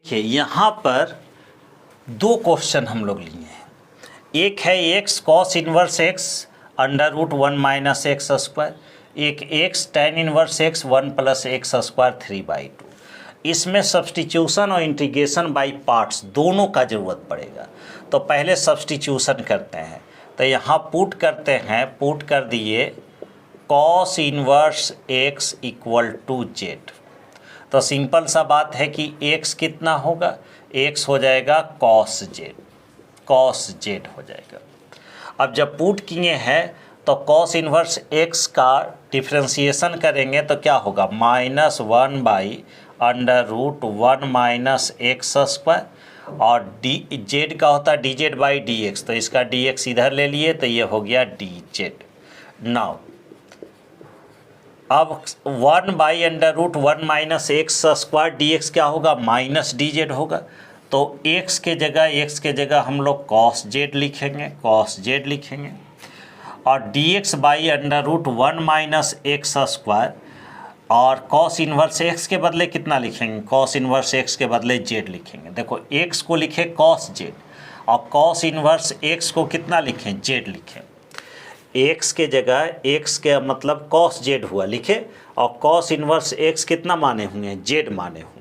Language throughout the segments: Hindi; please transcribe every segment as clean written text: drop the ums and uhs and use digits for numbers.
देखिए यहाँ पर दो क्वेश्चन हम लोग लिए हैं। एक है x cos inverse x under root 1 minus x square, एक x tan inverse x 1 plus x square 3/2। इसमें सब्सटीट्यूशन और इंटीग्रेशन बाय पार्ट्स दोनों का ज़रूरत पड़ेगा। तो पहले सब्सटीट्यूशन करते हैं। तो यहाँ पुट करते हैं, पुट कर दिए cos inverse x equal to z. तो सिंपल सा बात है कि x कितना होगा, x हो जाएगा कॉस जेड हो जाएगा। अब जब पुट किए हैं तो कॉस इनवर्स x का डिफ्रेंशिएशन करेंगे तो क्या होगा, -1/√1 माइनस एक्स स्क्वायर और जेड का होता है dz/dx। तो इसका dx इधर ले लिए तो ये हो गया dz। नाउ अब 1/√1 माइनस एक्स स्क्वायर डी क्या होगा, माइनस dz होगा। तो x के जगह हम लोग कॉस जेड लिखेंगे, और dx/√1 माइनस एक्स स्क्वायर और कॉस इनवर्स एक्स के बदले कितना लिखेंगे, कॉस इनवर्स एक्स के बदले जेड लिखेंगे। देखो x को लिखे कॉस जेड और कॉस इनवर्स एक्स को कितना लिखें, जेड लिखें। x के जगह x के मतलब कॉस जेड हुआ लिखे और कॉस इनवर्स x कितना माने हुए, जेड माने हुए।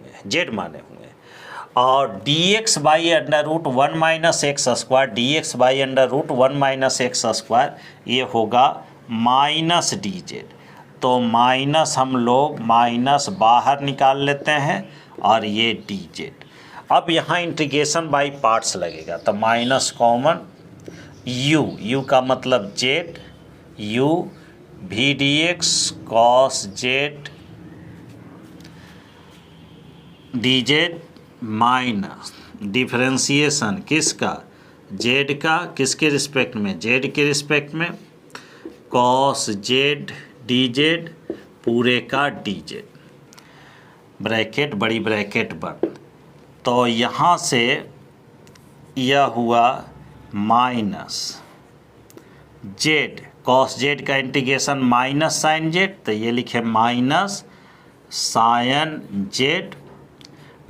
और dx/√1 minus x square, dx/√1 minus x square ये होगा माइनस dz। तो माइनस हम लोग माइनस बाहर निकाल लेते हैं और ये dz। अब यहाँ इंटीग्रेशन बाय पार्ट्स लगेगा तो माइनस कॉमन u का मतलब जेड, u भी dx cos Z dz minus differentiation किसका, जेड का, किसके रिस्पेक्ट में, जेड के रिस्पेक्ट में, कॉस जेड dz पूरे का dz, ब्रैकेट बड़ी ब्रैकेट बंद। तो यहाँ से यह हुआ माइनस जेड कॉस जेड का इंटीग्रेशन माइनस साइन जेड, तो ये लिखे minus sine z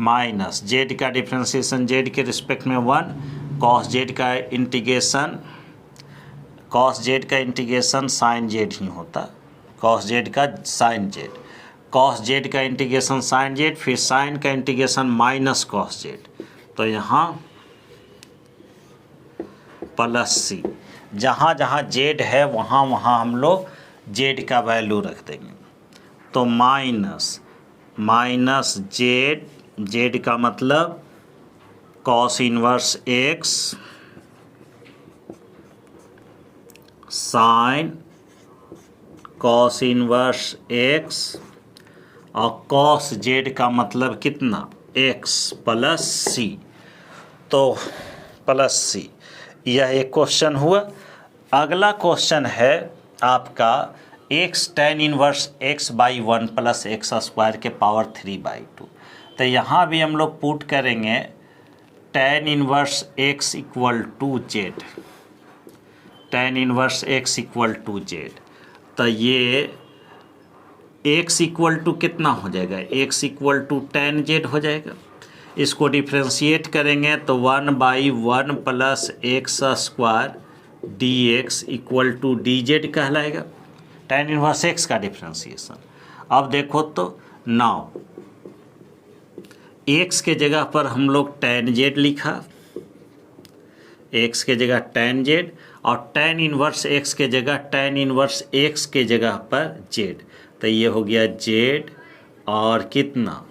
minus z का डिफ्रेंशिएशन जेड के रिस्पेक्ट में 1, कॉस जेड का इंटीग्रेशन साइन जेड ही होता, कॉस जेड का साइन जेड, कॉस जेड का इंटीग्रेशन साइन जेड, फिर साइन का इंटीग्रेशन माइनस कॉस जेड। तो यहाँ प्लस सी, जहाँ जहाँ जेड है वहाँ वहाँ हम लोग जेड का वैल्यू रख देंगे। तो माइनस जेड का मतलब cos inverse x sine cos inverse x और कॉस जेड का मतलब कितना, एक्स प्लस सी। तो प्लस सी, यह एक क्वेश्चन हुआ। अगला क्वेश्चन है आपका x tan inverse x by 1 plus x square के पावर 3/2। तो यहाँ भी हम लोग पुट करेंगे tan inverse x equal to z, tan inverse x equal to z. तो ये x इक्वल टू कितना हो जाएगा, x equal to tan z हो जाएगा। इसको डिफ्रेंशिएट करेंगे तो 1/1 plus x square dx equal to dz कहलाएगा, टेन इनवर्स एक्स का डिफ्रेंशिएशन। अब देखो तो नाउ x के जगह पर हम लोग टेन जेड लिखा, x के जगह टेन जेड और टेन इनवर्स x के जगह टेन इनवर्स x के जगह पर जेड। तो ये हो गया जेड और कितना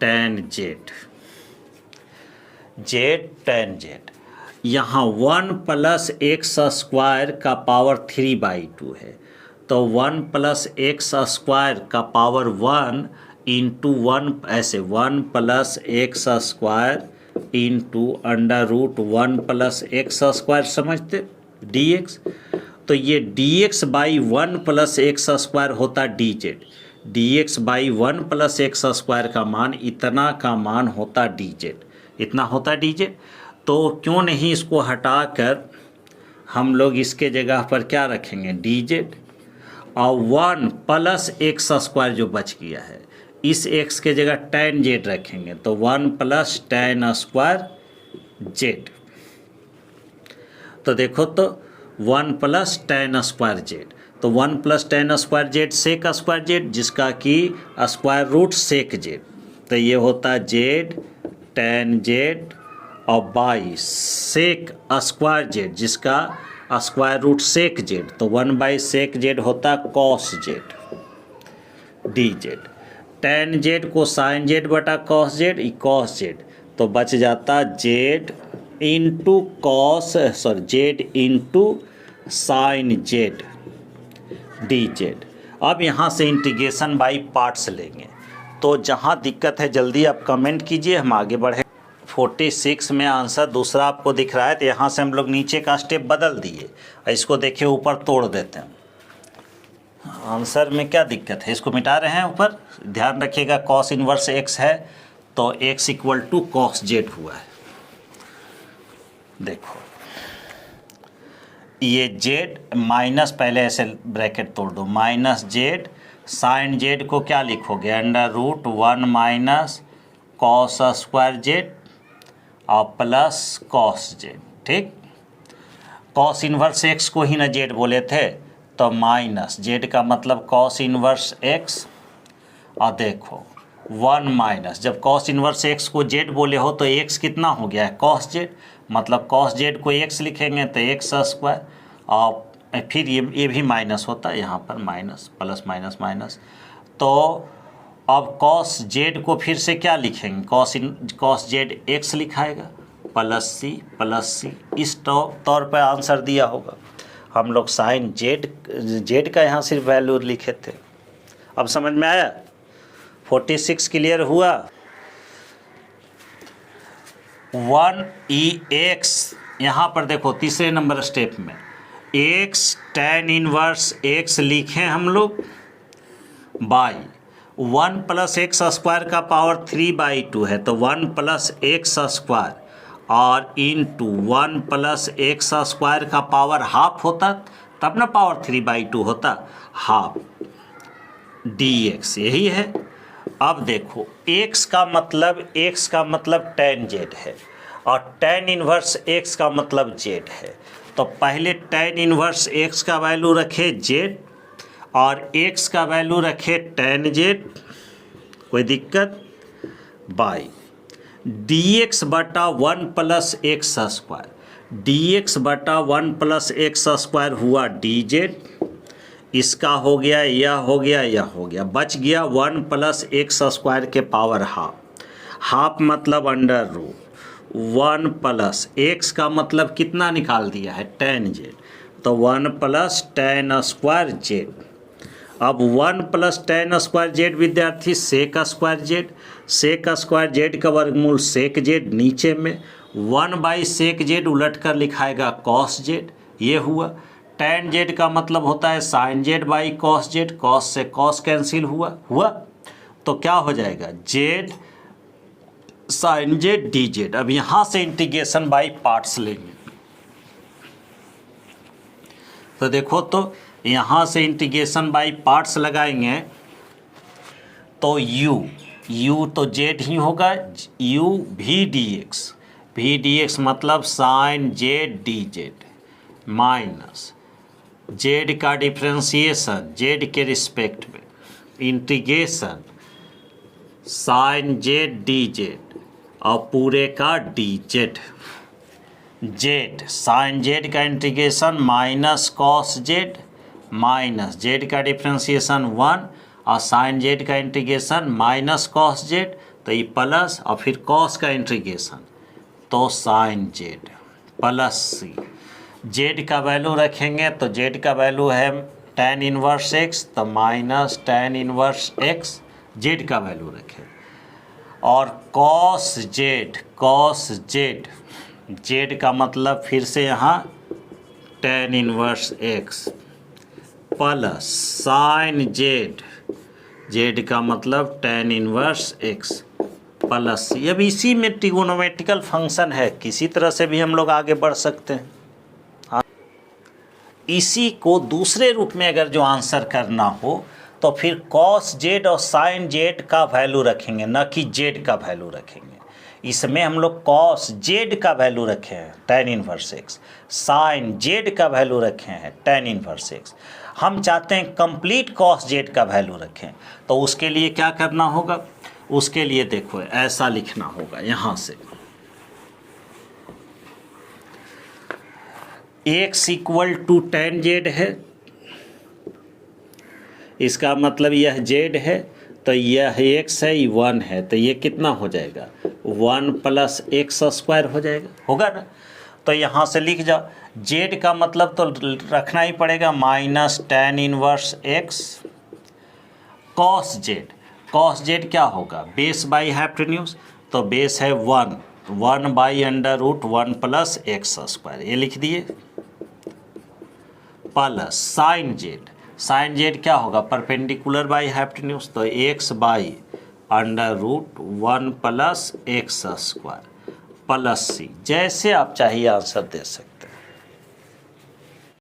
टेन जेड टेन जेड। यहाँ 1 प्लस एक्स स्क्वायर का पावर 3/2 है। तो 1 प्लस एक्स स्क्वायर का पावर 1 इंटू 1, ऐसे 1 plus x square into √1 plus x square समझते dx। तो ये dx/1 प्लस एक्स स्क्वायर होता dz, dx/1 plus x square का मान इतना का मान होता dz, इतना होता dz। तो क्यों नहीं इसको हटाकर हम लोग इसके जगह पर क्या रखेंगे dz और 1 प्लस एक्स स्क्वायर जो बच गया है, इस x के जगह tan z रखेंगे तो 1 प्लस tan स्क्वायर z। तो देखो तो 1 प्लस tan स्क्वायर z, तो 1 plus tan square z sec square z, जिसका कि स्क्वायर रूट सेक z, तो ये होता है z tan z और बाई सेक स्क्वायर z, जिसका स्क्वायर रूट सेक z, तो 1 बाई सेक z होता cos z dz। tan z को साइन z बटा cos z, E cos z, तो बच जाता z into cos z into sine z dz। अब यहाँ से इंटीग्रेशन बाई पार्ट्स लेंगे, तो जहाँ दिक्कत है जल्दी आप कमेंट कीजिए, हम आगे बढ़े। 46 में आंसर दूसरा आपको दिख रहा है, तो यहाँ से हम लोग नीचे का स्टेप बदल दिए, इसको देखिए ऊपर तोड़ देते हैं। आंसर में क्या दिक्कत है, इसको मिटा रहे हैं ऊपर, ध्यान रखिएगा कॉस इनवर्स x है तो x equal to cos z हुआ है। देखो ये z माइनस, पहले ऐसे ब्रैकेट तोड़ दो, माइनस z साइन z को क्या लिखोगे, under root 1 minus cos square z और प्लस कॉस z। ठीक, कॉस इनवर्स x को ही ना z बोले थे, तो माइनस z का मतलब कॉस इनवर्स x, और देखो 1 माइनस, जब कॉस इनवर्स x को z बोले हो तो x कितना हो गया है कॉस z, मतलब कॉस z को x लिखेंगे तो x स्क्वायर, और फिर ये भी माइनस होता है, यहाँ पर माइनस प्लस माइनस माइनस, तो अब कॉस z को फिर से क्या लिखेंगे, कॉस z x लिखाएगा प्लस सी, इस तौर पर आंसर दिया होगा। हम लोग साइन z का यहाँ सिर्फ वैल्यू लिखे थे। अब समझ में आया, 46 क्लियर हुआ। 1e(x), यहाँ पर देखो तीसरे नंबर स्टेप में x tan इनवर्स x लिखें हम लोग बाई 1 प्लस एक्स स्क्वायर का पावर 3/2 है, तो 1 प्लस एक्स स्क्वायर और इंटू 1 प्लस एक्स स्क्वायर का पावर हाफ होता, तब ना पावर 3/2 होता, हाफ dx, यही है। अब देखो x का मतलब tan z है और tan इनवर्स x का मतलब z है, तो पहले tan इनवर्स x का वैल्यू रखे z और x का वैल्यू रखे tan z, कोई दिक्कत, बाई dx बटा 1 प्लस एक्स स्क्वायर, dx बटा 1 प्लस एक्स स्क्वायर हुआ dz, इसका हो गया, यह हो गया, यह हो गया, बच गया 1 प्लस एक्स स्क्वायर के पावर हाफ मतलब अंडर रूट 1 प्लस एक्स का मतलब कितना निकाल दिया है tan z, तो 1 प्लस tan स्क्वायर z। अब 1 प्लस tan स्क्वायर z विद्यार्थी sec square z, sec square z का वर्गमूल सेक z, नीचे में 1 बाई सेक z उलट कर लिखाएगा कॉस z, ये हुआ। tan z का मतलब होता है sine z by cos z, cos से कॉस कैंसिल हुआ, तो क्या हो जाएगा z साइन z dz। अब यहाँ से इंटीग्रेशन बाई पार्ट्स लेंगे, तो देखो तो यहाँ से इंटीग्रेशन बाई पार्ट्स लगाएंगे तो u तो z ही होगा, u v dx मतलब sine z dz minus z का डिफ्रेंसिएशन z के रिस्पेक्ट में इंटीग्रेशन साइन z dz और पूरे का dz, z साइन z का integration minus cos z minus z का डिफ्रेंसिएशन 1 और साइन z का इंटीग्रेशन माइनस कॉस z, तो ये प्लस और फिर कॉस का इंटीग्रेशन तो साइन z प्लस सी, z का वैल्यू रखेंगे तो z का वैल्यू है tan इनवर्स x, तो minus tan inverse x, z का वैल्यू रखें, और कॉस z z का मतलब फिर से यहाँ tan inverse x plus sign z का मतलब tan इनवर्स x प्लस, अब इसी में ट्रिगोनोमेट्रिकल फंक्शन है, किसी तरह से भी हम लोग आगे बढ़ सकते हैं। इसी को दूसरे रूप में अगर जो आंसर करना हो तो फिर कॉस जेड और साइन जेड का वैल्यू रखेंगे, न कि जेड का वैल्यू रखेंगे। इसमें हम लोग कॉस जेड का वैल्यू रखे हैं tan inverse x, sine z का वैल्यू रखे हैं tan इनवर्स एक्स। हम चाहते हैं कंप्लीट कॉस जेड का वैल्यू रखें, तो उसके लिए क्या करना होगा? उसके लिए देखो ऐसा लिखना होगा, यहाँ से x equal to tan z है, इसका मतलब यह z है, तो यह x है, ये 1 है, तो ये कितना हो जाएगा? 1 प्लस एक्स स्क्वायर हो जाएगा, होगा ना? तो यहाँ से लिख जाओ, z का मतलब तो रखना ही पड़ेगा minus tan inverse x cos z. Cos z क्या होगा? बेस बाई हाइपोटेन्यूज, तो बेस है 1 by under root 1 plus x square, ये लिख दिए, plus sine z. Sine z क्या होगा? परपेंडिकुलर बाई हाइपोटेन्यूज, तो x by under root 1 plus x square plus C. जैसे आप चाहिए आंसर दे सकते।